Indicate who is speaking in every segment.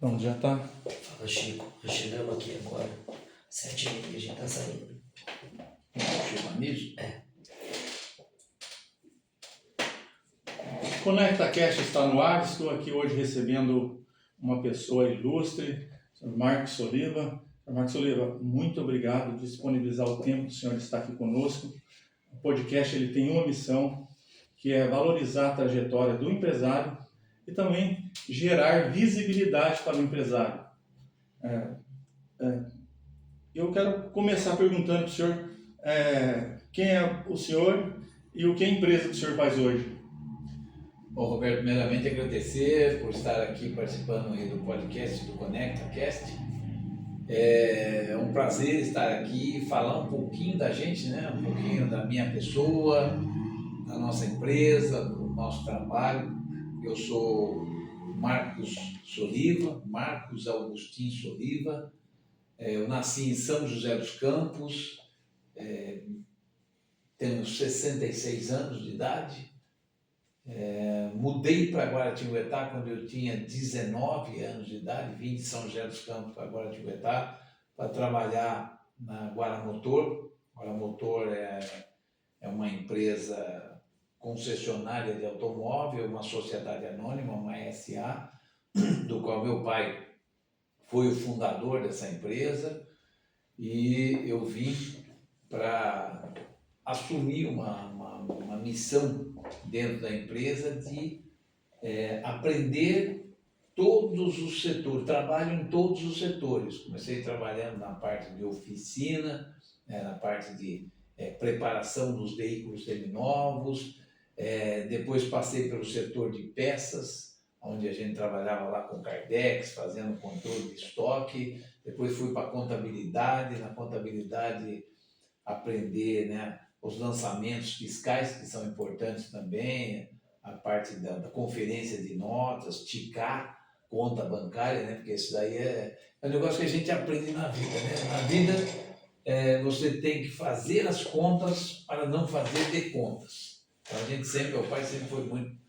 Speaker 1: Pronto, já tá.
Speaker 2: Fala, Chico. Nós chegamos aqui agora, 7h30, a gente tá saindo.
Speaker 3: Chega nisso?
Speaker 2: É.
Speaker 1: Conecta Cast está no ar. Estou aqui hoje recebendo uma pessoa ilustre, o Sr. Marcos Soliva. Sr. Marcos Soliva, muito obrigado por disponibilizar o tempo do senhor estar aqui conosco. O podcast ele tem uma missão, que é valorizar a trajetória do empresário e também gerar visibilidade para o empresário. Eu quero começar perguntando para o senhor quem é o senhor e o que a empresa que o senhor faz hoje.
Speaker 3: Bom, Roberto, primeiramente agradecer por estar aqui participando aí do podcast do ConectaCast. É um prazer estar aqui, falar um pouquinho da gente, né? Um pouquinho da minha pessoa, da nossa empresa, do nosso trabalho. Eu sou Marcos Soliva, Marcos Augustin Soliva. Eu nasci em São José dos Campos, tenho 66 anos de idade. Mudei para Guaratinguetá quando eu tinha 19 anos de idade, vim de São José dos Campos para Guaratinguetá para trabalhar na Guaramotor. Guaramotor é uma empresa concessionária de automóvel, uma sociedade anônima, uma SA, do qual meu pai foi o fundador dessa empresa, e eu vim para assumir uma missão dentro da empresa de aprender todos os setores, trabalho em todos os setores. Comecei trabalhando na parte de oficina, na parte de preparação dos veículos seminovos, depois passei pelo setor de peças, onde a gente trabalhava lá com Cardex, fazendo controle de estoque. Depois fui para a contabilidade, na contabilidade aprender, né, os lançamentos fiscais, que são importantes também, a parte da conferência de notas, ticar conta bancária, né, porque isso daí é um negócio que a gente aprende na vida, né? Na vida, você tem que fazer as contas para não fazer de contas. Então a gente sempre, meu pai sempre foi muito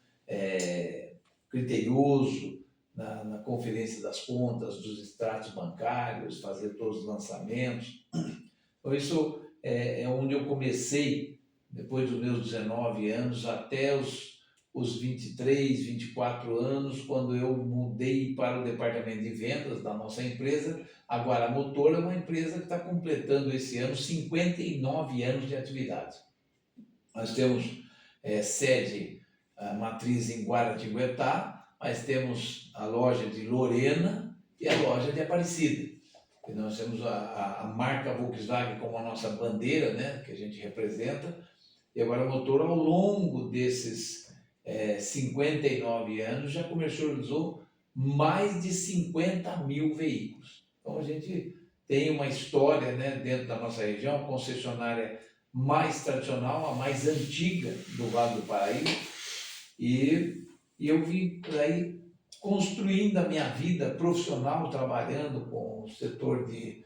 Speaker 3: criterioso na conferência das contas, dos extratos bancários, fazer todos os lançamentos. Então isso é onde eu comecei, depois dos meus 19 anos, até os 23, 24 anos, quando eu mudei para o departamento de vendas da nossa empresa. A Guaramotor é uma empresa que está completando esse ano 59 anos de atividade. Nós temos sede, matriz em Guaratinguetá, mas temos a loja de Lorena e a loja de Aparecida. E nós temos a marca Volkswagen como a nossa bandeira, né, que a gente representa. E a Guaramotor, ao longo desses 59 anos, já comercializou mais de 50 mil veículos. Então a gente tem uma história, né, dentro da nossa região, a concessionária mais tradicional, a mais antiga do Vale do Paraíba. E eu vim por aí construindo a minha vida profissional, trabalhando com o setor de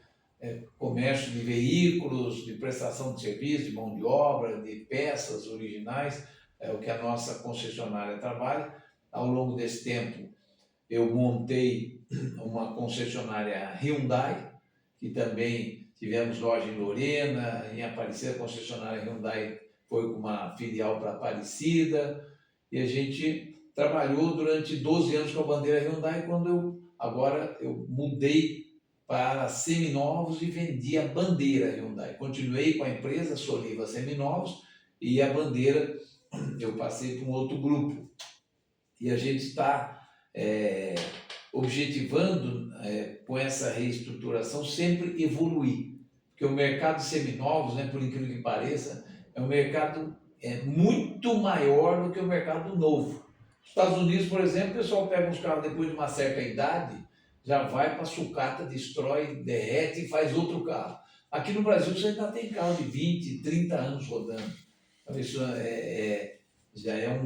Speaker 3: comércio de veículos, de prestação de serviço, de mão de obra, de peças originais, é o que a nossa concessionária trabalha. Ao longo desse tempo, eu montei uma concessionária Hyundai, que também tivemos loja em Lorena, em Aparecida. A concessionária Hyundai foi com uma filial para Aparecida, e a gente trabalhou durante 12 anos com a bandeira Hyundai, quando eu mudei para seminovos e vendi a bandeira Hyundai. Continuei com a empresa Soliva Seminovos, e a bandeira eu passei para um outro grupo. E a gente está objetivando, com essa reestruturação, sempre evoluir. Porque o mercado de seminovos, né, por incrível que pareça, é um mercado muito maior do que o mercado novo. Nos Estados Unidos, por exemplo, o pessoal pega uns carros depois de uma certa idade, já vai para a sucata, destrói, derrete e faz outro carro. Aqui no Brasil você ainda tem carro de 20, 30 anos rodando. Então isso já é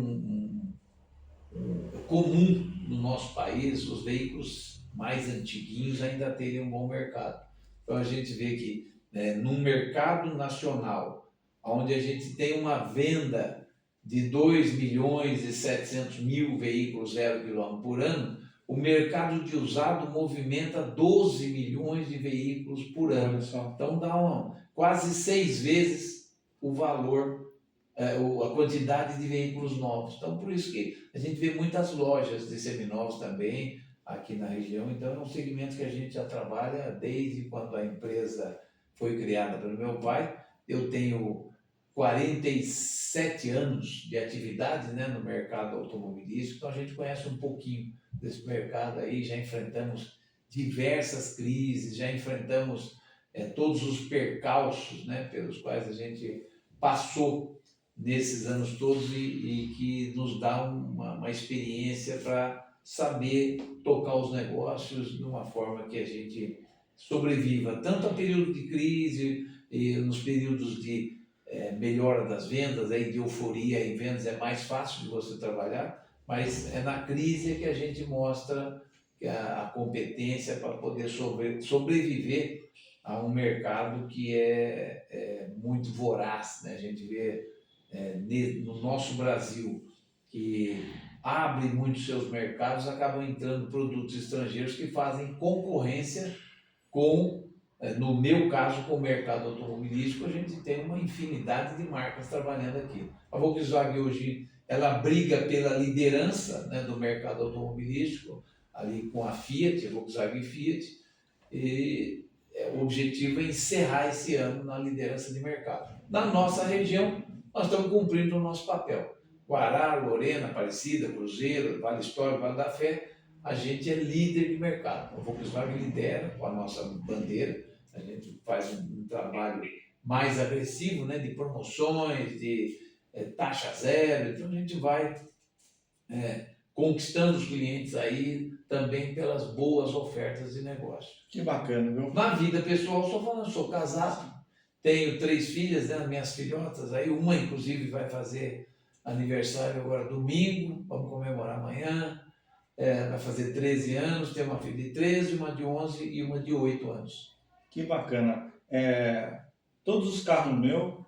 Speaker 3: comum no nosso país, os veículos mais antiguinhos ainda terem um bom mercado. Então a gente vê que num mercado nacional, onde a gente tem uma venda de 2.700.000 veículos 0 km por ano, o mercado de usado movimenta 12 milhões de veículos por ano.
Speaker 1: Olha só.
Speaker 3: Então dá quase 6 vezes o valor, a quantidade de veículos novos. Então por isso que a gente vê muitas lojas de seminovos também aqui na região. Então é um segmento que a gente já trabalha desde quando a empresa foi criada pelo meu pai. Eu tenho 47 anos de atividade, né, no mercado automobilístico, então a gente conhece um pouquinho desse mercado aí, já enfrentamos diversas crises, já enfrentamos todos os percalços, né, pelos quais a gente passou nesses anos todos e que nos dá uma experiência para saber tocar os negócios de uma forma que a gente sobreviva, tanto a período de crise e nos períodos de melhora das vendas, aí de euforia em vendas é mais fácil de você trabalhar, mas é na crise que a gente mostra a competência para poder sobreviver a um mercado que é muito voraz, né? A gente vê no nosso Brasil que abre muitos seus mercados, acabam entrando produtos estrangeiros que fazem concorrência com, no meu caso, com o mercado automobilístico. A gente tem uma infinidade de marcas trabalhando aqui. A Volkswagen hoje, ela briga pela liderança, né, do mercado automobilístico, ali com a Fiat, a Volkswagen Fiat, e o objetivo é encerrar esse ano na liderança de mercado. Na nossa região, nós estamos cumprindo o nosso papel. Guará, Lorena, Aparecida, Cruzeiro, Vale Histórico, Vale da Fé, a gente é líder de mercado. A Volkswagen lidera com a nossa bandeira, a gente faz um trabalho mais agressivo, né, de promoções, de taxa zero, então a gente vai conquistando os clientes aí também pelas boas ofertas de negócio.
Speaker 1: Que bacana, viu?
Speaker 3: Na vida pessoal, só falando, sou casado, tenho 3 filhas, né, minhas filhotas, aí uma inclusive vai fazer aniversário agora domingo, vamos comemorar amanhã, vai fazer 13 anos, tem uma filha de 13, uma de 11 e uma de 8 anos.
Speaker 1: Que bacana. Todos os carros meus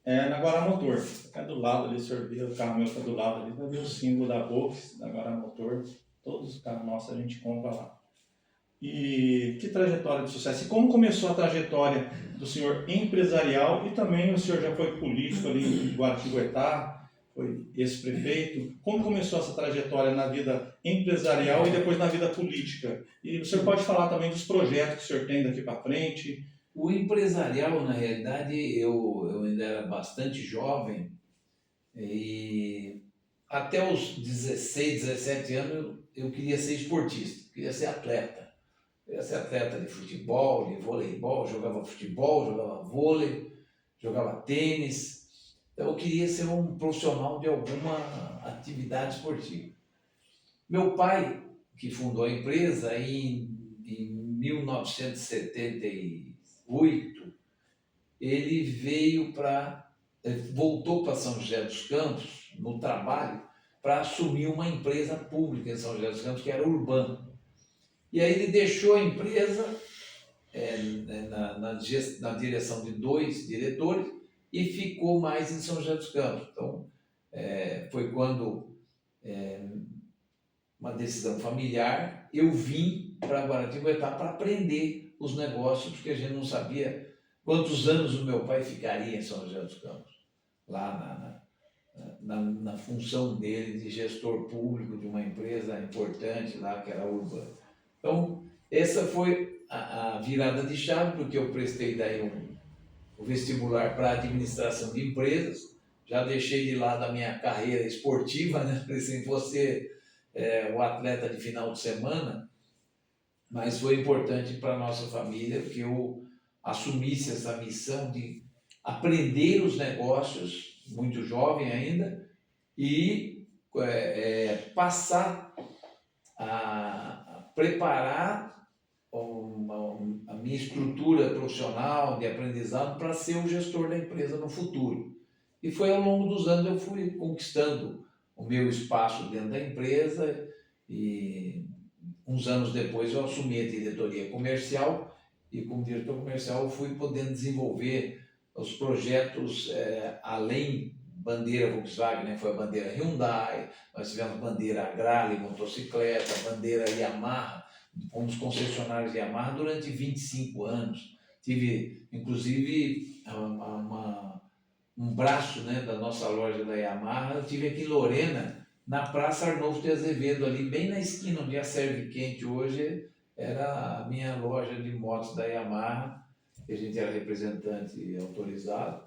Speaker 1: na Guará Motor. É do lado ali, o senhor vê, o carro meu está do lado ali, vai ver o símbolo da Volks, da Guará Motor. Todos os carros nossos a gente compra lá. E que trajetória de sucesso. E como começou a trajetória do senhor empresarial e também o senhor já foi político ali em Guaratinguetá, foi ex-prefeito. Como começou essa trajetória na vida empresarial e depois na vida política? E o senhor pode falar também dos projetos que o senhor tem daqui para frente?
Speaker 3: O empresarial, na realidade, eu ainda era bastante jovem e até os 16, 17 anos eu queria ser esportista, queria ser atleta. Eu ia ser atleta de futebol, de voleibol, jogava futebol, jogava vôlei, jogava tênis. Então eu queria ser um profissional de alguma atividade esportiva. Meu pai, que fundou a empresa em 1978, ele voltou para São José dos Campos, no trabalho, para assumir uma empresa pública em São José dos Campos, que era Urbano. E aí ele deixou a empresa na direção de 2 diretores e ficou mais em São José dos Campos. Então, foi quando, uma decisão familiar, eu vim para Guaratinguetá para aprender os negócios, porque a gente não sabia quantos anos o meu pai ficaria em São José dos Campos, lá na função dele de gestor público de uma empresa importante lá, que era a Urbano. Então, essa foi a virada de chave, porque eu prestei daí o vestibular para administração de empresas, já deixei de lado a minha carreira esportiva, né? Pensei em você o atleta de final de semana, mas foi importante para a nossa família que eu assumisse essa missão de aprender os negócios, muito jovem ainda, e passar a preparar a minha estrutura profissional de aprendizado para ser o gestor da empresa no futuro. E foi ao longo dos anos eu fui conquistando o meu espaço dentro da empresa e uns anos depois eu assumi a diretoria comercial e como diretor comercial eu fui podendo desenvolver os projetos além bandeira Volkswagen, né? Foi a bandeira Hyundai, nós tivemos bandeira Agrale, motocicleta, bandeira Yamaha, fomos concessionários Yamaha durante 25 anos. Tive, inclusive, um braço, né, da nossa loja da Yamaha, eu tive aqui em Lorena, na Praça Arnolfo de Azevedo, ali bem na esquina onde é a Serve Quente hoje, era a minha loja de motos da Yamaha, que a gente era representante autorizado.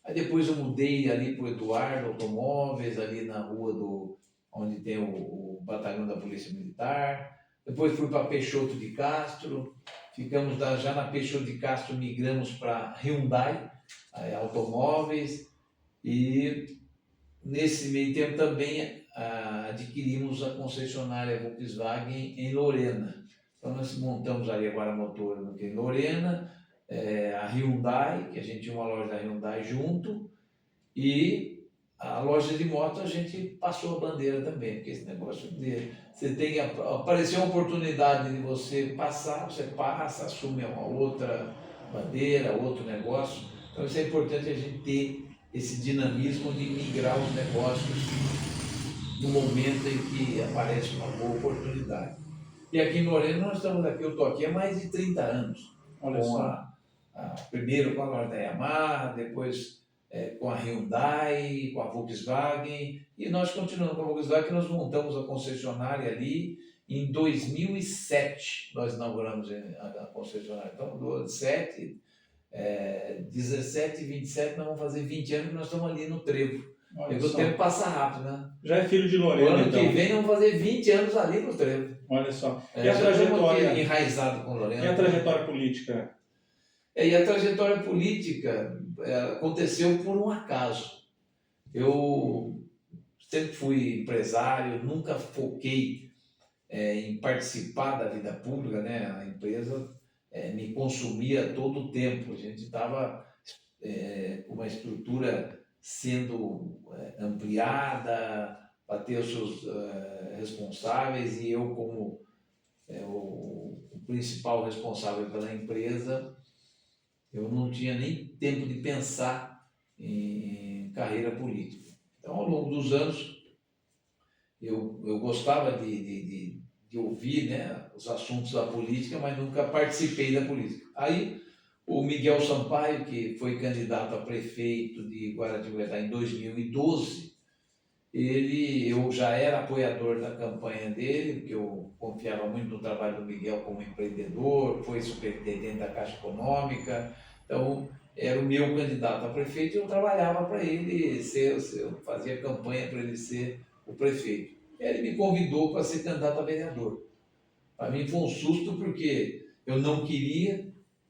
Speaker 3: Aí depois eu mudei ali para o Eduardo Automóveis, ali na rua onde tem o batalhão da Polícia Militar. Depois fui para Peixoto de Castro, ficamos já na Peixoto de Castro, migramos para Hyundai Automóveis, e nesse meio tempo também adquirimos a concessionária Volkswagen em Lorena. Então nós montamos ali agora a Motor em Lorena, a Hyundai, que a gente tinha uma loja da Hyundai junto, e a loja de moto a gente passou a bandeira também, porque esse negócio de você tem apareceu a oportunidade de você passar, você passa, assume uma outra bandeira, outro negócio. Então isso é importante a gente ter esse dinamismo de migrar os negócios no momento em que aparece uma boa oportunidade. E aqui em Lorena nós estamos aqui, eu estou aqui há mais de 30 anos.
Speaker 1: Olha só.
Speaker 3: Primeiro com a loja da Yamaha, depois com a Hyundai, com a Volkswagen, e nós continuamos com a Volkswagen, nós montamos a concessionária ali em 2007, nós inauguramos a concessionária. Então, 2007, 17 e 27, nós vamos fazer 20 anos que nós estamos ali no Trevo. Porque o tempo passa rápido, né?
Speaker 1: Já é filho de Lorena,
Speaker 3: o ano
Speaker 1: então.
Speaker 3: que vem nós vamos fazer 20 anos ali no Trevo.
Speaker 1: Olha só.
Speaker 3: E a trajetória enraizado com Lorena.
Speaker 1: E a trajetória política?
Speaker 3: E a trajetória política aconteceu por um acaso. Eu sempre fui empresário, nunca foquei em participar da vida pública, né? A empresa me consumia todo o tempo. A gente estava com uma estrutura sendo ampliada para ter os seus responsáveis, e eu como o principal responsável pela empresa, eu não tinha nem tempo de pensar em carreira política. Então, ao longo dos anos, eu gostava de ouvir, né, os assuntos da política, mas nunca participei da política. Aí, o Miguel Sampaio, que foi candidato a prefeito de Guaratinguetá em 2012, eu já era apoiador da campanha dele, porque eu confiava muito no trabalho do Miguel como empreendedor, foi superintendente da Caixa Econômica, então era o meu candidato a prefeito e eu trabalhava para ele eu fazia campanha para ele ser o prefeito. Ele me convidou para ser candidato a vereador. Para mim foi um susto, porque eu não queria,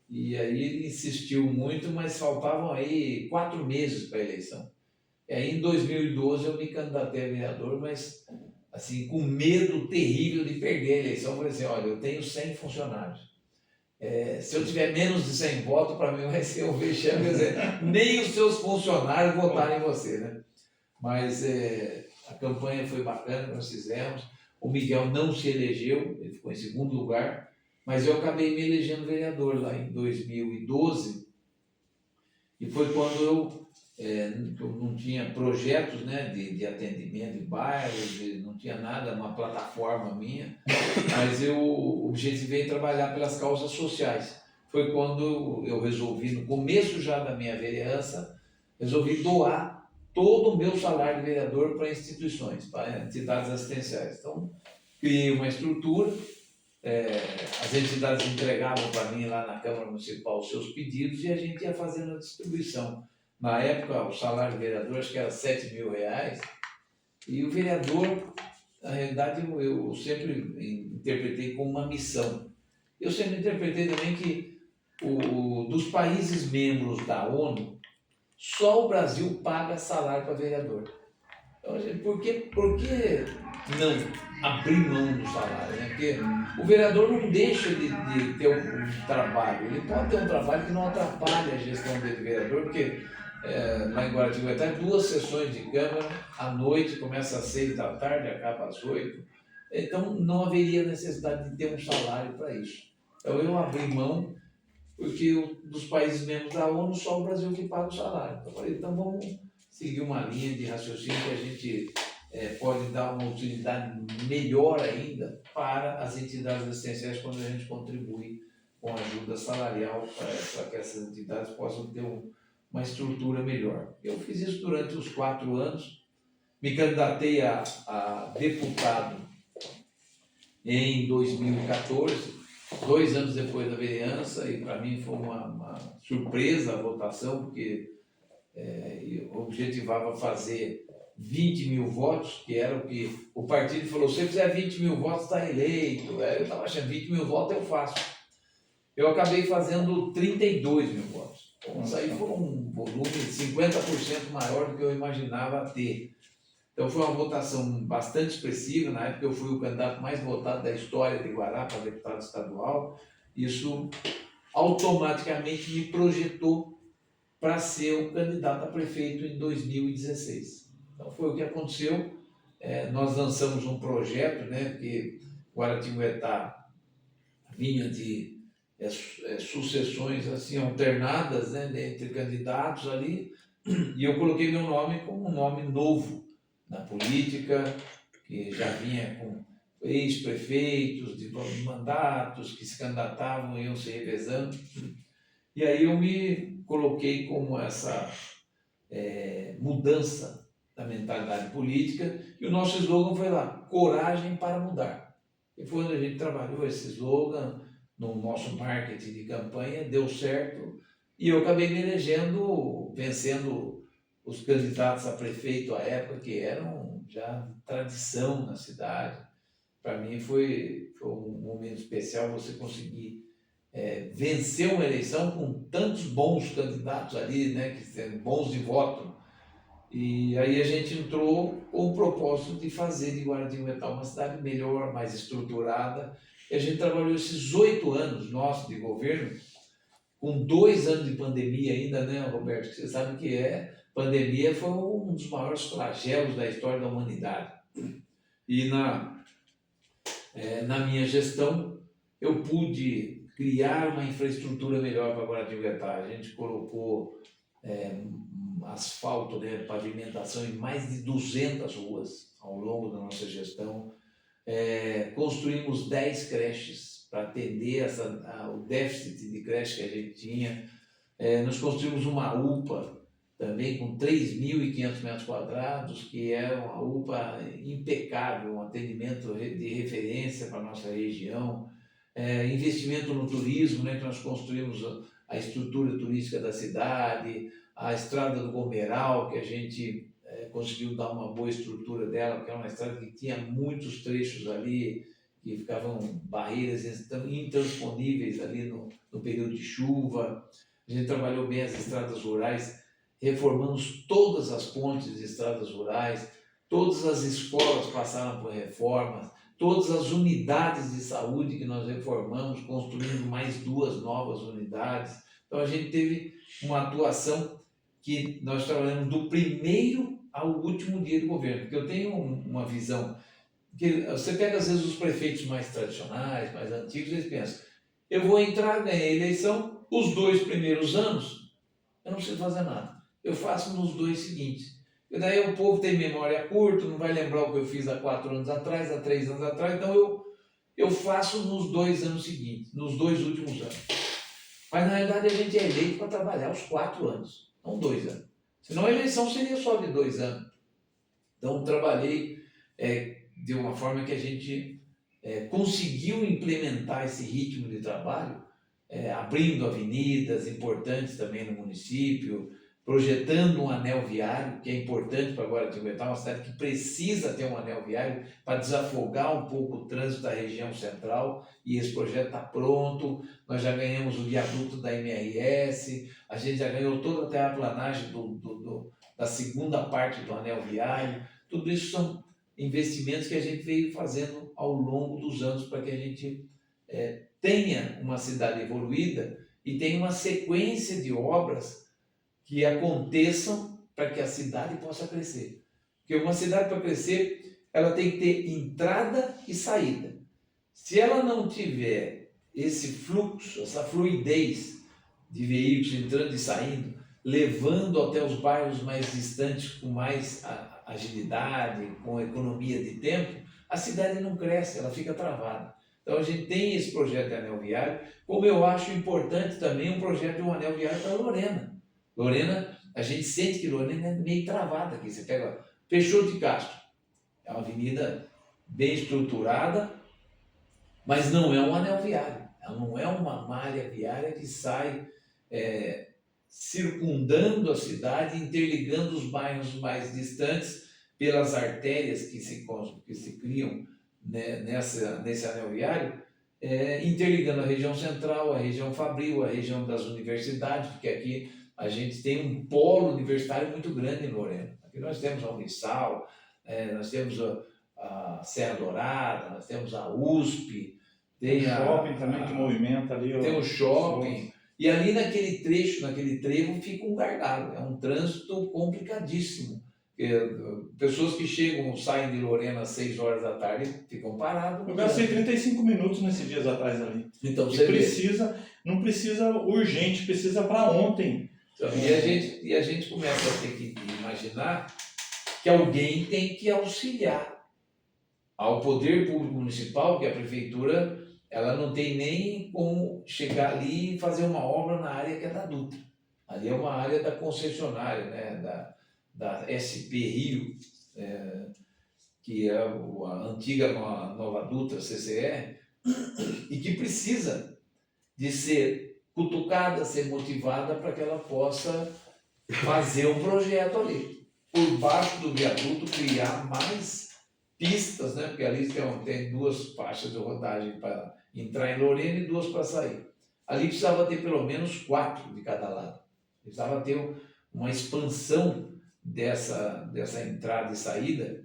Speaker 3: e aí ele insistiu muito, mas faltavam aí 4 meses para a eleição. E aí, em 2012, eu me candidatei a vereador, mas assim, com medo terrível de perder a eleição. Eu falei assim, olha, eu tenho 100 funcionários. Se eu tiver menos de 100 votos, para mim vai ser um vexame, quer dizer, nem os seus funcionários votarem em você, né? Mas a campanha foi bacana, nós fizemos. O Miguel não se elegeu, ele ficou em segundo lugar, mas eu acabei me elegendo vereador lá em 2012, e foi quando eu não tinha projetos, né, de atendimento de bairros, não tinha nada, uma plataforma minha, mas eu objetivei trabalhar pelas causas sociais. Foi quando eu resolvi, no começo já da minha vereança, resolvi doar todo o meu salário de vereador para instituições, para entidades assistenciais. Então, criei uma estrutura, as entidades entregavam para mim lá na Câmara Municipal os seus pedidos e a gente ia fazendo a distribuição. Na época, o salário de vereador acho que era R$7.000, e o vereador, na realidade, eu sempre interpretei como uma missão. Eu sempre interpretei também que dos países membros da ONU, só o Brasil paga salário para vereador. Então, por que não abrir mão do salário, né? Porque o vereador não deixa de ter um trabalho, ele pode ter um trabalho que não atrapalhe a gestão dele de vereador, porque lá em Guaratinguetá, 2 sessões de Câmara, à noite, começa às 6 da tarde, acaba às 8. Então, não haveria necessidade de ter um salário para isso. Então, eu abri mão, porque dos países membros da ONU, só o Brasil que paga o salário. Então, eu falei, então vamos seguir uma linha de raciocínio que a gente pode dar uma utilidade melhor ainda para as entidades assistenciais quando a gente contribui com ajuda salarial para que essas entidades possam ter uma estrutura melhor. Eu fiz isso durante os 4 anos, me candidatei a deputado em 2014, 2 anos depois da vereança, e para mim foi uma surpresa a votação, porque eu objetivava fazer 20 mil votos, que era o que o partido falou: se você fizer 20 mil votos, está eleito. Eu estava achando 20 mil votos eu faço. Eu acabei fazendo 32 mil votos. Então, isso aí foi um volume 50% maior do que eu imaginava ter. Então foi uma votação bastante expressiva. Na época eu fui o candidato mais votado da história de Guará para deputado estadual. Isso automaticamente me projetou para ser o candidato a prefeito em 2016. Então foi o que aconteceu. Nós lançamos um projeto, né, porque Guaratinguetá vinha de sucessões assim alternadas, né, entre candidatos ali, e eu coloquei meu nome como um nome novo na política, que já vinha com ex-prefeitos de mandatos que se candidatavam e iam se revezando. E aí eu me coloquei como essa mudança da mentalidade política, e o nosso slogan foi lá: coragem para mudar. E foi onde a gente trabalhou esse slogan no nosso marketing de campanha, deu certo, e eu acabei me elegendo, vencendo os candidatos a prefeito à época, que eram já tradição na cidade. Para mim foi um momento especial você conseguir vencer uma eleição com tantos bons candidatos ali, né, que são bons de voto. E aí a gente entrou com o propósito de fazer de Guaratinguetá uma cidade melhor, mais estruturada. E a gente trabalhou esses 8 anos nossos de governo, com 2 anos de pandemia ainda, né, Roberto? Você sabe que pandemia foi um dos maiores flagelos da história da humanidade. E na minha gestão, eu pude criar uma infraestrutura melhor para Guaratinguetá. A gente colocou asfalto, né, pavimentação em mais de 200 ruas ao longo da nossa gestão. Construímos 10 creches para atender o déficit de creche que a gente tinha. Nós construímos uma UPA também com 3.500 metros quadrados, que é uma UPA impecável, um atendimento de referência para a nossa região. Investimento no turismo, né, que nós construímos a estrutura turística da cidade, a estrada do Gomeral, que a gente conseguiu dar uma boa estrutura dela, porque é uma estrada que tinha muitos trechos ali, que ficavam barreiras intransponíveis ali no período de chuva. A gente trabalhou bem as estradas rurais, reformamos todas as pontes de estradas rurais, todas as escolas passaram por reformas, todas as unidades de saúde que nós reformamos, construindo mais 2 novas unidades. Então a gente teve uma atuação que nós trabalhamos do primeiro ao último dia do governo, porque eu tenho uma visão que você pega às vezes os prefeitos mais tradicionais, mais antigos, eles pensam: eu vou entrar, ganhar a eleição, os 2 primeiros anos eu não preciso fazer nada, eu faço nos 2 seguintes. E daí o povo tem memória curta, não vai lembrar o que eu fiz há 4 anos atrás, há 3 anos atrás, então eu faço nos 2 anos seguintes, nos 2 últimos anos. Mas na realidade a gente é eleito para trabalhar os 4 anos, não 2 anos. Senão a eleição seria só de 2 anos. Então trabalhei de uma forma que a gente conseguiu implementar esse ritmo de trabalho, abrindo avenidas importantes também no município, projetando um anel viário, que é importante para Guaratinguetá, uma cidade que precisa ter um anel viário para desafogar um pouco o trânsito da região central, e esse projeto está pronto. Nós já ganhamos o viaduto da MRS, a gente já ganhou toda a terraplanagem da segunda parte do anel viário. Tudo isso são investimentos que a gente veio fazendo ao longo dos anos para que a gente tenha uma cidade evoluída e tenha uma sequência de obras que aconteçam para que a cidade possa crescer. Porque uma cidade, para crescer, ela tem que ter entrada e saída. Se ela não tiver esse fluxo, essa fluidez de veículos entrando e saindo, levando até os bairros mais distantes com mais agilidade, com economia de tempo, a cidade não cresce, ela fica travada. Então a gente tem esse projeto de anel viário, como eu acho importante também um projeto de um anel viário para Lorena. Lorena, a gente sente que Lorena é meio travada aqui. Você pega Peixoto de Castro, é uma avenida bem estruturada, mas não é um anel viário. Ela não é uma malha viária que sai circundando a cidade, interligando os bairros mais distantes pelas artérias que se criam, né, nesse anel viário, interligando a região central, a região fabril, a região das universidades, porque aqui a gente tem um polo universitário muito grande em Lorena. Aqui nós temos a Unisal, nós temos a Serra Dourada, nós temos a USP,
Speaker 1: tem o shopping também que movimenta ali.
Speaker 3: Tem o shopping. E ali naquele trecho, naquele trevo, fica um gargalo. É um trânsito complicadíssimo. Pessoas que saem de Lorena às 6 horas da tarde, ficam paradas.
Speaker 1: Eu gastei 35 minutos nesses dias atrás ali.
Speaker 3: Então você
Speaker 1: não precisa urgente, precisa para ontem.
Speaker 3: Então, e a gente começa a ter que imaginar que alguém tem que auxiliar ao poder público municipal, que a prefeitura ela não tem nem como chegar ali e fazer uma obra na área que é da Dutra. Ali é uma área da concessionária, né, da SP Rio, que é a antiga Nova Dutra CCR, e que precisa de ser cutucada, ser motivada para que ela possa fazer um projeto ali. Por baixo do viaduto, criar mais pistas, né? Porque ali tem 2 faixas de rodagem para entrar em Lorena e 2 para sair. Ali precisava ter pelo menos 4 de cada lado. Precisava ter uma expansão dessa entrada e saída,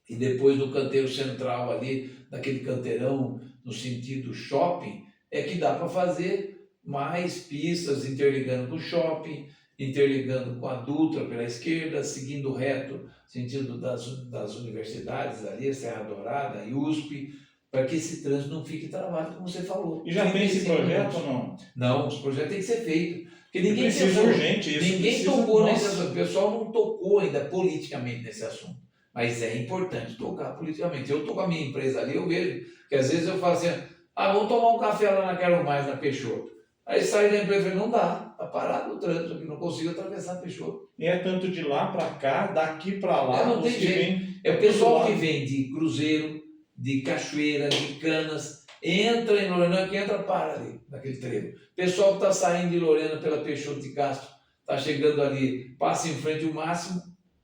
Speaker 3: e depois do canteiro central ali, daquele canteirão no sentido shopping, é que dá para fazer mais pistas interligando com o shopping, interligando com a Dutra pela esquerda, seguindo reto, sentido das universidades ali, Serra Dourada e USP, para que esse trânsito não fique travado, como você falou.
Speaker 1: E já tem esse projeto ou não?
Speaker 3: Não, esse projeto tem que ser feito. Porque ninguém
Speaker 1: precisa urgente isso.
Speaker 3: Ninguém tocou nesse assunto. O pessoal não tocou ainda politicamente nesse assunto. Mas é importante tocar politicamente. Eu estou com a minha empresa ali, eu vejo que às vezes eu falo assim, vamos tomar um café lá na Quero Mais, na Peixoto. Aí sai da empresa e fala, não dá, está parado o trânsito aqui, não consigo atravessar Peixoto.
Speaker 1: E é tanto de lá para cá, daqui para lá.
Speaker 3: Não tem jeito. É o pessoal que vem de Cruzeiro, de Cachoeira, de Canas, entra em Lorena, que entra, para ali, naquele trevo. Pessoal que está saindo de Lorena pela Peixoto de Castro, está chegando ali, passa em frente o máximo,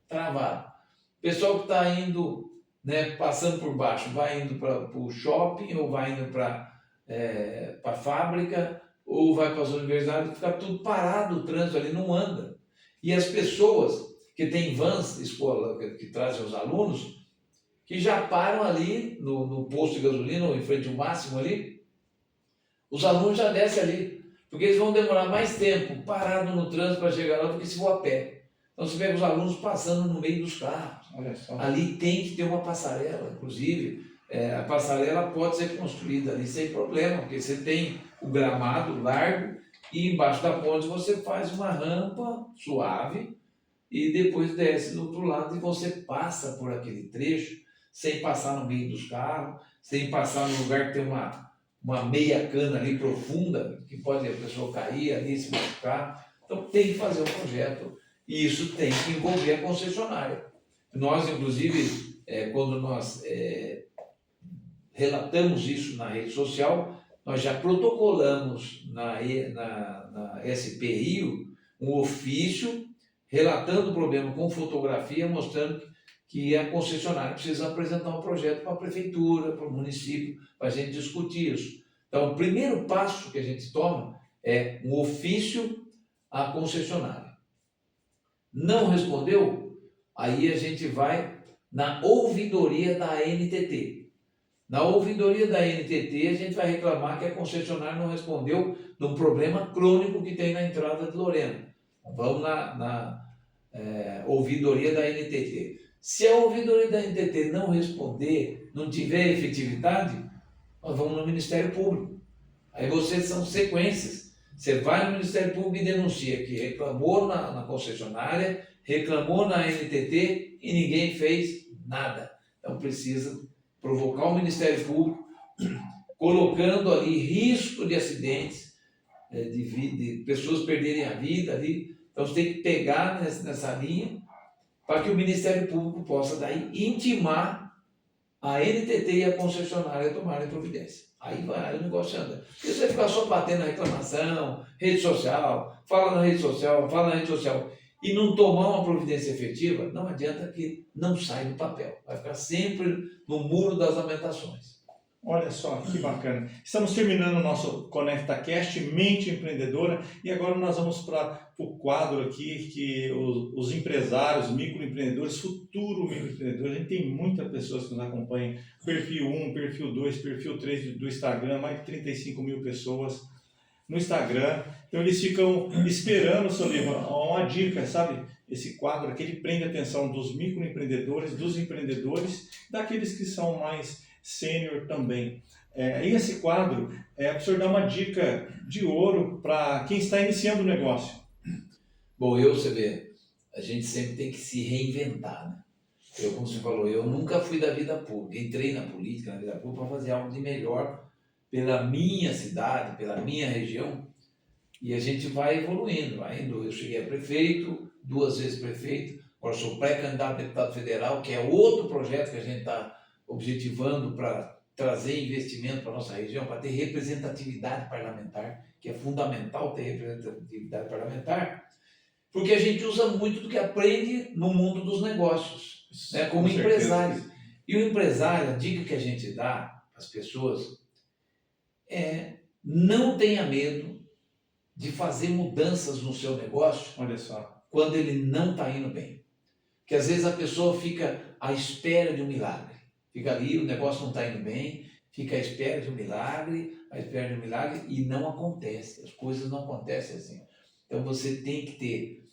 Speaker 3: travado. Pessoal que está indo, né, passando por baixo, vai indo para o shopping, ou vai indo para a fábrica, ou vai para as universidades, fica tudo parado, o trânsito ali não anda. E as pessoas que têm vans de escola, que trazem os alunos, que já param ali no posto de gasolina, ou em frente ao máximo ali, os alunos já descem ali, porque eles vão demorar mais tempo parado no trânsito para chegar lá do que se for a pé. Então você vê os alunos passando no meio dos carros.
Speaker 1: Olha só.
Speaker 3: Ali tem que ter uma passarela, inclusive a passarela pode ser construída ali sem problema, porque você tem o gramado largo e embaixo da ponte você faz uma rampa suave e depois desce do outro lado e você passa por aquele trecho sem passar no meio dos carros, sem passar no lugar que tem uma meia cana ali profunda, que pode a pessoa cair ali, se machucar. Então tem que fazer um projeto e isso tem que envolver a concessionária. Nós, inclusive, quando nós relatamos isso na rede social, nós já protocolamos na SP Rio um ofício relatando o problema com fotografia, mostrando que a concessionária precisa apresentar um projeto para a prefeitura, para o município, para a gente discutir isso. Então, o primeiro passo que a gente toma é um ofício à concessionária. Não respondeu? Aí a gente vai na ouvidoria da ANTT. Na ouvidoria da ANTT, a gente vai reclamar que a concessionária não respondeu de um problema crônico que tem na entrada de Lorena. Vamos na ouvidoria da ANTT. Se a ouvidoria da ANTT não responder, não tiver efetividade, nós vamos no Ministério Público. Aí são sequências. Você vai no Ministério Público e denuncia que reclamou na concessionária, reclamou na NTT e ninguém fez nada. Então precisa provocar o Ministério Público, colocando ali risco de acidentes, de pessoas perderem a vida ali. Então você tem que pegar nessa linha para que o Ministério Público possa daí intimar a NTT e a concessionária a tomarem providência. Aí o negócio anda. Se você ficar só batendo na reclamação, rede social, fala na rede social, e não tomar uma providência efetiva, não adianta que não sai do papel. Vai ficar sempre no muro das lamentações.
Speaker 1: Olha só, que bacana. Estamos terminando o nosso ConectaCast, Mente Empreendedora, e agora nós vamos para o quadro aqui que os empresários, microempreendedores, futuro microempreendedores, a gente tem muitas pessoas que nos acompanham, perfil 1, perfil 2, perfil 3 do Instagram, mais de 35 mil pessoas no Instagram. Então eles ficam esperando, Soliva, uma dica, sabe? Esse quadro aqui, ele prende a atenção dos microempreendedores, dos empreendedores, daqueles que são mais sênior também. E esse quadro é para o senhor dar uma dica de ouro para quem está iniciando o negócio.
Speaker 3: Bom, você vê, a gente sempre tem que se reinventar, né? Como você falou, eu nunca fui da vida pública, entrei na política, na vida pública, para fazer algo de melhor pela minha cidade, pela minha região, e a gente vai evoluindo, vai indo. Eu cheguei a prefeito, 2 vezes prefeito, agora sou pré-candidato a deputado federal, que é outro projeto que a gente está objetivando para trazer investimento para a nossa região, para ter representatividade parlamentar, que é fundamental ter representatividade parlamentar, porque a gente usa muito do que aprende no mundo dos negócios, né, como empresário. E o empresário, a dica que a gente dá às pessoas é: não tenha medo de fazer mudanças no seu negócio.
Speaker 1: Olha só.
Speaker 3: Quando ele não está indo bem. Porque às vezes a pessoa fica à espera de um milagre. Fica ali, o negócio não está indo bem, fica à espera de um milagre, e não acontece. As coisas não acontecem assim. Então você tem que ter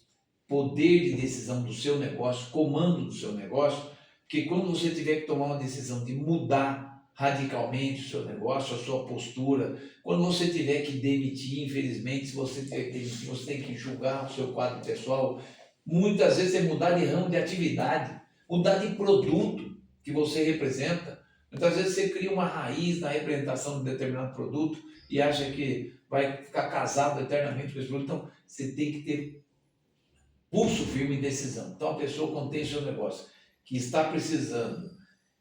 Speaker 3: poder de decisão do seu negócio, comando do seu negócio, porque quando você tiver que tomar uma decisão de mudar radicalmente o seu negócio, a sua postura, quando você tiver que demitir, infelizmente, se você tiver que demitir, você tem que enxugar o seu quadro pessoal. Muitas vezes é mudar de ramo de atividade, mudar de produto que você representa. Muitas vezes você cria uma raiz na representação de determinado produto e acha que vai ficar casado eternamente com esse produto. Então, você tem que ter pulso firme e decisão. Então, a pessoa, quando tem seu negócio que está precisando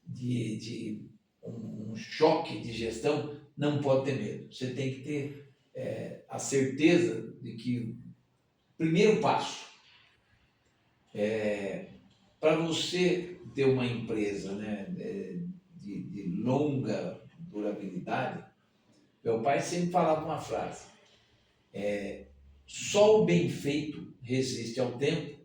Speaker 3: de um choque de gestão, não pode ter medo. Você tem que ter a certeza de que o primeiro passo para você ter uma empresa, né, de longa durabilidade. Meu pai sempre falava uma frase: só o bem feito resiste ao tempo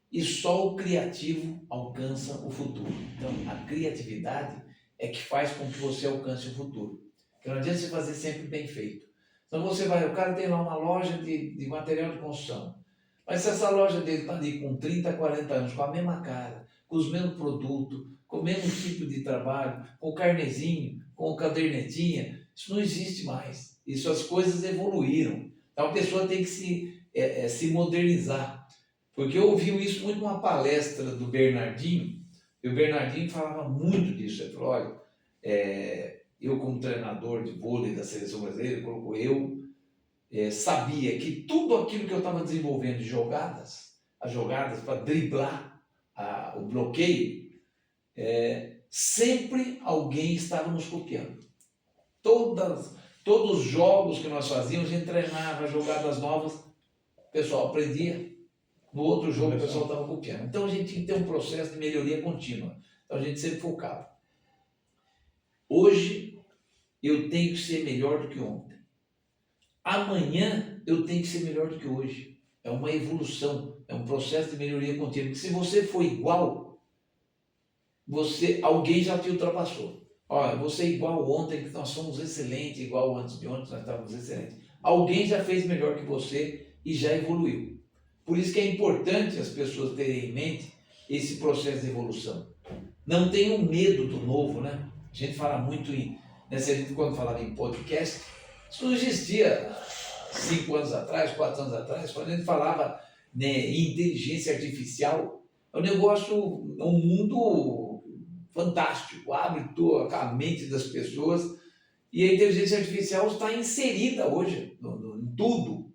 Speaker 3: e só o criativo alcança o futuro. Então, a criatividade é que faz com que você alcance o futuro. Porque não adianta você fazer sempre bem feito. Então o cara tem lá uma loja de material de construção, mas se essa loja dele está ali com 30, 40 anos, com a mesma cara, com os mesmos produtos, com o mesmo tipo de trabalho, com o carnezinho, com o cadernetinha, isso não existe mais. Isso, as coisas evoluíram. Então a pessoa tem que se modernizar. Porque eu ouvi isso muito numa palestra do Bernardinho, e o Bernardinho falava muito disso. Ele falou: olha, eu como treinador de vôlei da seleção brasileira, eu sabia que tudo aquilo que eu estava desenvolvendo de jogadas, as jogadas para driblar o bloqueio, sempre alguém estava nos copiando. Todos os jogos que nós fazíamos, a gente treinava jogadas novas, o pessoal aprendia. No outro jogo, o pessoal estava copiando. Então, a gente tinha que ter um processo de melhoria contínua. Então, a gente sempre focava. Hoje, eu tenho que ser melhor do que ontem. Amanhã, eu tenho que ser melhor do que hoje. É uma evolução, é um processo de melhoria contínua. Porque se você for igual, alguém já te ultrapassou. Olha, você é igual ontem, que nós somos excelentes, igual antes de ontem, nós estávamos excelentes. Alguém já fez melhor que você e já evoluiu. Por isso que é importante as pessoas terem em mente esse processo de evolução. Não tenham medo do novo, né? A gente fala muito quando falava em podcast, isso não existia 5 anos atrás, 4 anos atrás, quando a gente falava, né, em inteligência artificial, é um negócio, um mundo fantástico, abre a mente das pessoas, e a inteligência artificial está inserida hoje em tudo,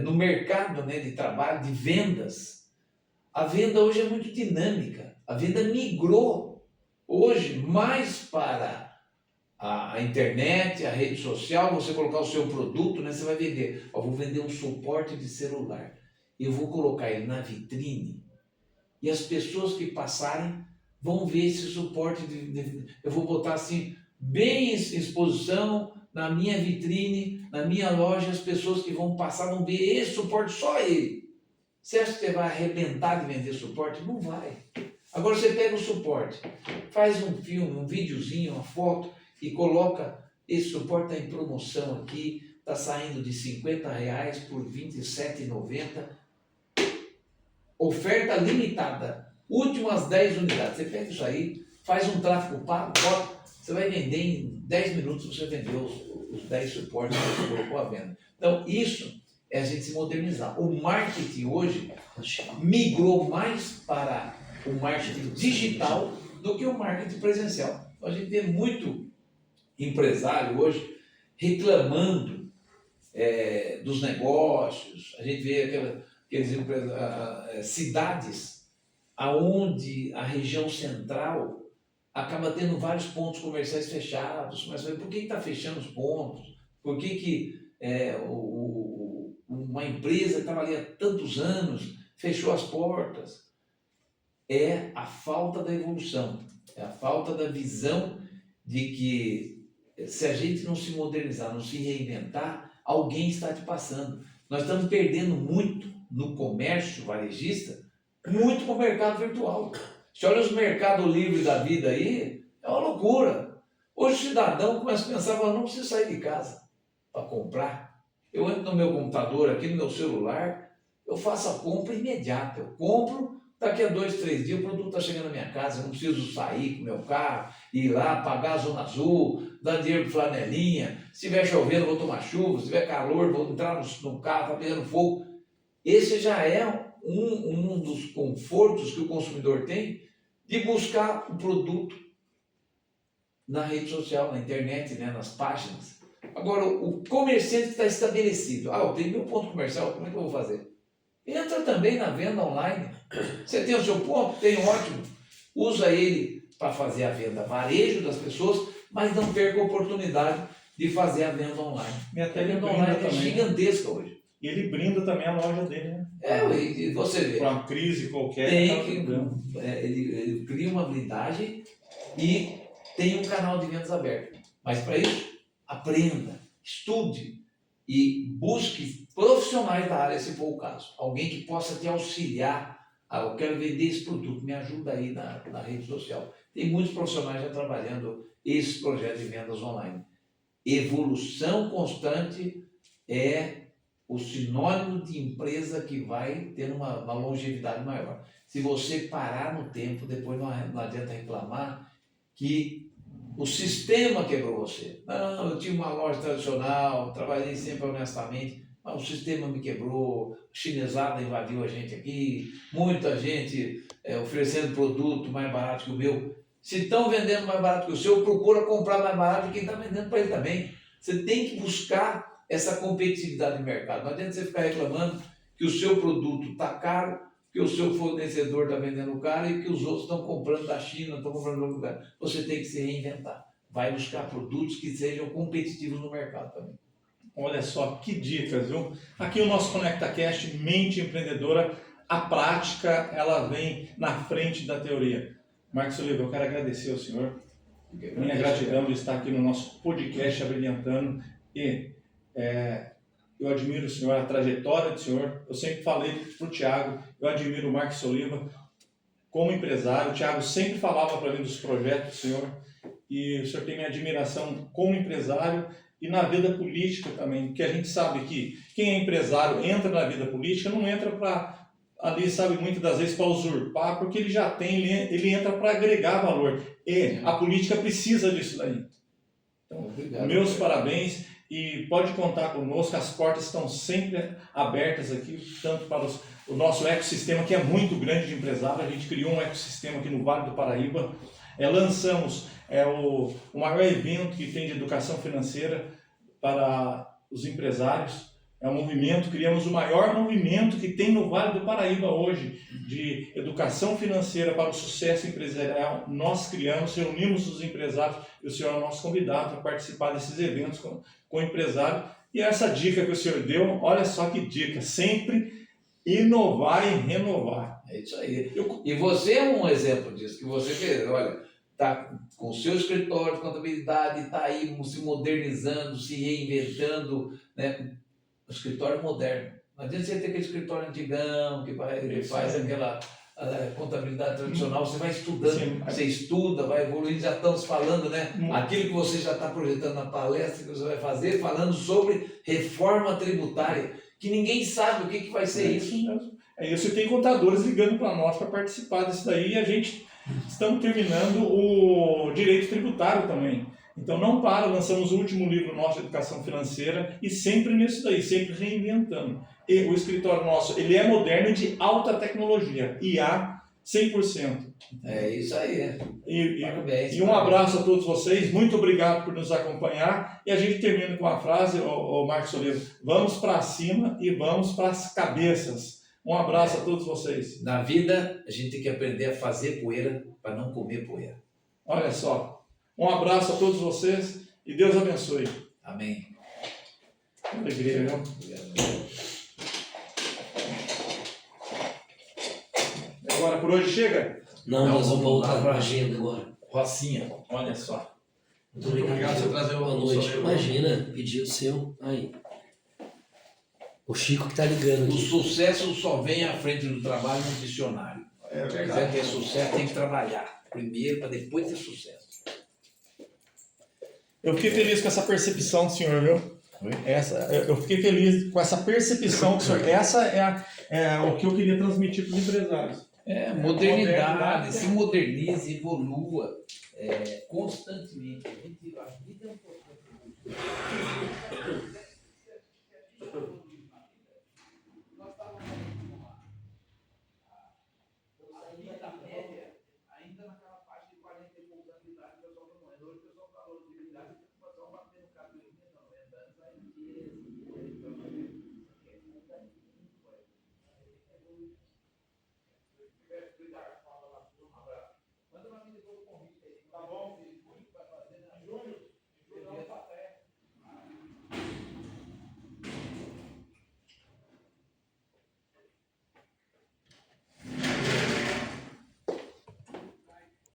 Speaker 3: no mercado, né, de trabalho, de vendas. A venda hoje é muito dinâmica, a venda migrou hoje mais para a internet, a rede social, você colocar o seu produto, né, você vai vender. Eu vou vender um suporte de celular, eu vou colocar ele na vitrine, e as pessoas que passarem vão ver esse suporte, eu vou botar assim, bem em exposição, na minha vitrine, na minha loja, as pessoas que vão passar vão ver esse suporte, só ele. Você acha que você vai arrebentar de vender suporte? Não vai. Agora você pega o suporte, faz um filme, um videozinho, uma foto e coloca, esse suporte está em promoção aqui, está saindo de R$50 por R$27,90, oferta limitada, últimas 10 unidades. Você pega isso aí, faz um tráfego pago, bota, você vai vender em 10 minutos, você vendeu os 10 suportes que você colocou à venda. Então, isso é a gente se modernizar. O marketing hoje migrou mais para o marketing digital do que o marketing presencial. Então, a gente vê muito empresário hoje reclamando dos negócios, a gente vê aqueles cidades aonde a região central acaba tendo vários pontos comerciais fechados, mas por que está fechando os pontos? Por que uma empresa que estava ali há tantos anos fechou as portas? É a falta da evolução, é a falta da visão de que se a gente não se modernizar, não se reinventar, alguém está te passando. Nós estamos perdendo muito no comércio varejista, muito para o mercado virtual. Se olha os mercados livres da vida aí, é uma loucura. Hoje o cidadão começa a pensar, eu não preciso sair de casa para comprar. Eu entro no meu computador, aqui no meu celular, eu faço a compra imediata. Eu compro, daqui a 2, 3 dias o produto está chegando na minha casa, eu não preciso sair com o meu carro, ir lá, pagar a zona azul, dar dinheiro para flanelinha. Se estiver chovendo, vou tomar chuva, se tiver calor, vou entrar no carro, está pegando fogo. Esse já é um dos confortos que o consumidor tem de buscar o produto na rede social, na internet, né, nas páginas. Agora, o comerciante está estabelecido. Eu tenho meu ponto comercial, como é que eu vou fazer? Entra também na venda online. Você tem o seu ponto? Tem, ótimo. Usa ele para fazer a venda varejo das pessoas, mas não perca a oportunidade de fazer a venda online.
Speaker 1: A
Speaker 3: venda online é gigantesca hoje.
Speaker 1: E ele brinda também a loja dele, né?
Speaker 3: E você vê.
Speaker 1: Para uma crise qualquer.
Speaker 3: Ele cria uma blindagem e tem um canal de vendas aberto. Mas para isso, aprenda, estude e busque profissionais da área, se for o caso. Alguém que possa te auxiliar. Eu quero vender esse produto, me ajuda aí na rede social. Tem muitos profissionais já trabalhando esse projeto de vendas online. Evolução constante é o sinônimo de empresa que vai ter uma longevidade maior. Se você parar no tempo, depois não adianta reclamar que o sistema quebrou você. Não, eu tinha uma loja tradicional, trabalhei sempre honestamente, mas o sistema me quebrou, a chinesada invadiu a gente aqui, muita gente oferecendo produto mais barato que o meu. Se estão vendendo mais barato que o seu, procura comprar mais barato de quem está vendendo para ele também. Você tem que buscar essa competitividade de mercado. Não adianta você ficar reclamando que o seu produto está caro, que o seu fornecedor está vendendo caro e que os outros estão comprando da China, estão comprando de outro lugar. Você tem que se reinventar. Vai buscar produtos que sejam competitivos no mercado também.
Speaker 1: Olha só que dicas, viu? Aqui o nosso ConectaCast, Mente Empreendedora, a prática, ela vem na frente da teoria. Marcos Oliva, eu quero agradecer ao senhor. Minha gratidão de estar aqui no nosso podcast Abrilhantando. E eu admiro o senhor, a trajetória do senhor. Eu sempre falei para o Thiago, eu admiro o Marcos Oliva como empresário. O Thiago sempre falava para mim dos projetos do senhor. E o senhor tem minha admiração como empresário e na vida política também. Porque a gente sabe que quem é empresário entra na vida política, não entra para ali, sabe, muitas das vezes para usurpar, porque ele já tem, ele entra para agregar valor. E a política precisa disso daí. Então,
Speaker 3: obrigado,
Speaker 1: meus parabéns. e pode contar conosco, as portas estão sempre abertas aqui, tanto para o nosso ecossistema, que é muito grande de empresário. A gente criou um ecossistema aqui no Vale do Paraíba, lançamos o maior evento que tem de educação financeira para os empresários. É um movimento, criamos o maior movimento que tem no Vale do Paraíba hoje, de educação financeira para o sucesso empresarial. Nós criamos, reunimos os empresários, e o senhor é o nosso convidado para participar desses eventos com o empresário. E essa dica que o senhor deu, olha só que dica, sempre inovar e renovar.
Speaker 3: É isso aí. E você é um exemplo disso, que você, olha, está com o seu escritório de contabilidade, está aí se modernizando, se reinventando, né? O escritório moderno. Não adianta você ter aquele escritório antigão, que faz aquela contabilidade tradicional, você vai estudando, sim, você estuda, vai evoluindo, já estamos falando, né? Aquilo que você já está projetando na palestra que você vai fazer, falando sobre reforma tributária, que ninguém sabe o que vai ser isso.
Speaker 1: É isso, e tem contadores ligando para nós para participar disso daí, e a gente estamos terminando o direito tributário também. Então não para, lançamos o último livro nosso de educação financeira e sempre nisso daí, sempre reinventando. E o escritório nosso, ele é moderno e de alta tecnologia, IA 100%.
Speaker 3: É isso aí. Parabéns.
Speaker 1: E um abraço a todos vocês, muito obrigado por nos acompanhar. E a gente termina com a frase, o Marcos Oliveira, vamos para cima e vamos para as cabeças. Um abraço a todos vocês.
Speaker 3: Na vida, a gente tem que aprender a fazer poeira para não comer poeira.
Speaker 1: Olha só. Um abraço a todos vocês e Deus abençoe.
Speaker 3: Amém.
Speaker 1: Alegria, viu? Agora por hoje chega?
Speaker 2: Não, nós vamos voltar para a agenda agora.
Speaker 3: Rocinha.
Speaker 1: Olha só.
Speaker 2: Muito obrigado por
Speaker 3: você trazer
Speaker 2: boa noite. Imagina, pedido seu. Aí. O Chico que está ligando aqui.
Speaker 3: O sucesso só vem à frente do trabalho no dicionário.
Speaker 1: É
Speaker 3: Se quiser ter sucesso, tem que trabalhar primeiro para depois ter sucesso.
Speaker 1: Eu fiquei feliz com essa percepção do senhor, viu? Eu fiquei feliz com essa percepção do senhor. Essa é o que eu queria transmitir para os empresários.
Speaker 3: Modernidade, se modernize, evolua constantemente. A vida é um